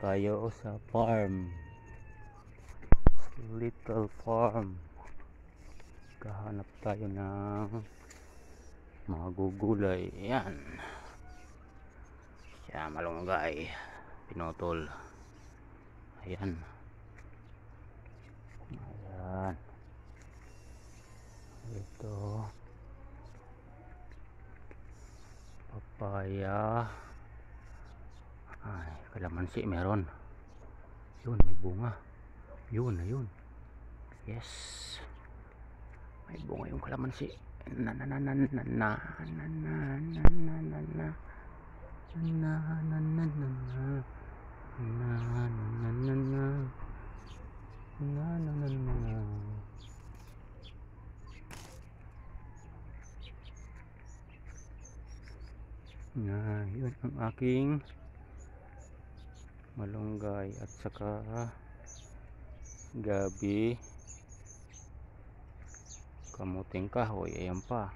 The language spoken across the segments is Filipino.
tayo sa farm, little farm. Kahanap tayo ng mga gugulay. Ayan siya, malunggay, pinutol. Ayan, ayan, ito papaya. Ay, kalamansi meron. Yun, may bunga. Yun, ayun. Yes, may bunga yung kalamansi. Na na na na na na na na na na na na na na. Na, yun ang aking malunggay at saka gabi, kamuting kahoy. Ayan pa,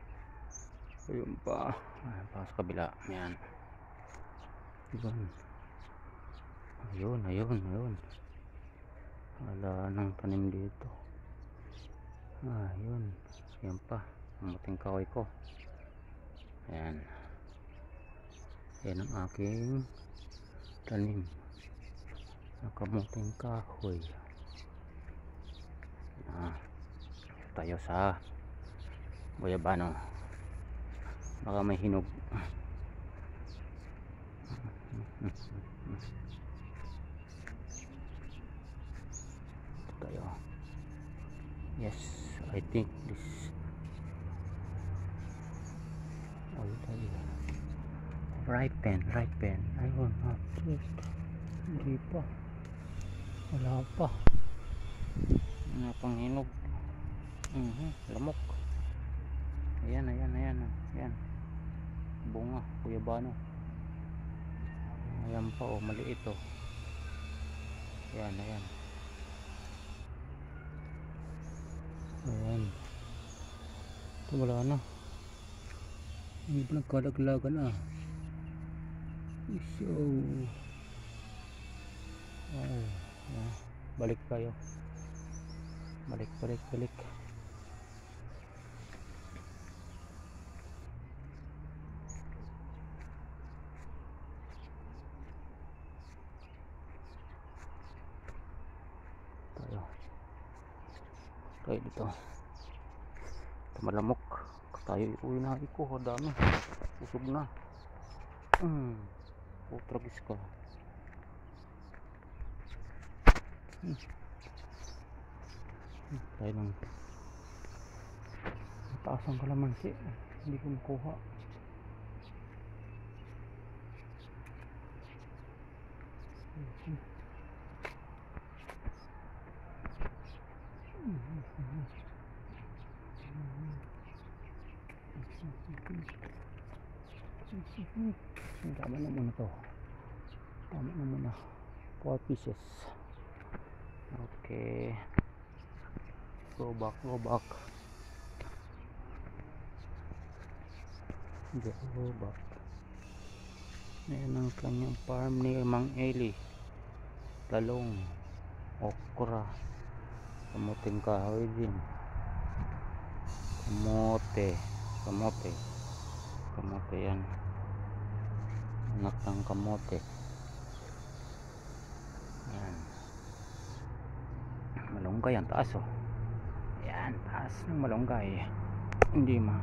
ayun pa, ayan pa sa kabila. Ayan, yun, ayun, wala nang tanim dito. Ayun, ayan pa, kamuting kahoy ko. Ayan, yan ang aking tanim na kamuting kahoy. Tayo sa Boyabano, baka may hinog. Tayo. Yes, I think this ripen. Ayun, hindi pa, wala pa, wala pang hinog. Lamok. Ayan, bunga, Boyabano. Ayan pa, oh, maliit, oh. Ayan. Ito, wala na, hindi pa nagkalaglagan. So, balik tayo, balik. Tayo dito, malamok tayo. Uy, nahi ko, dami, usog na. Tragis ka. Tayo ng mataas ang kalamansi, hindi ko makuha. Tama na muna to. 4 pieces. Okay, go back. Ayan ang kanyang farm ni Mang Eli. Talong, okra, kamuting kahoy din, kamote yan, anak ng kamote. Yan, malunggay ang taas, oh. Yan, taas ng malunggay. Hindi na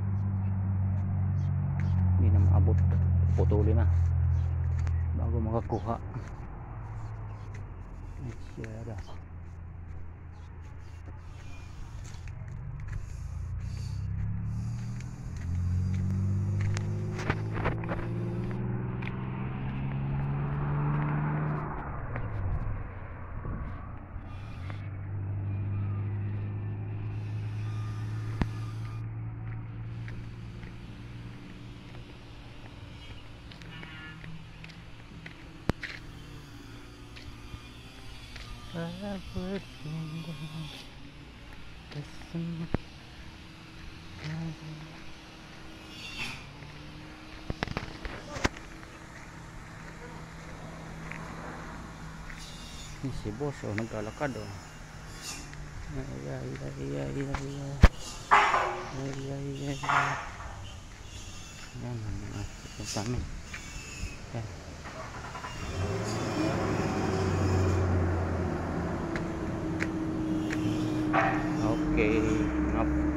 maabot, putuli na bago makakuha. Isyara. Ni si boss oh, naglalakad oh. Ay ay ay ay ay ay. Ay ay ay ay. Yan ang mga dami. Yan. Okay, enough.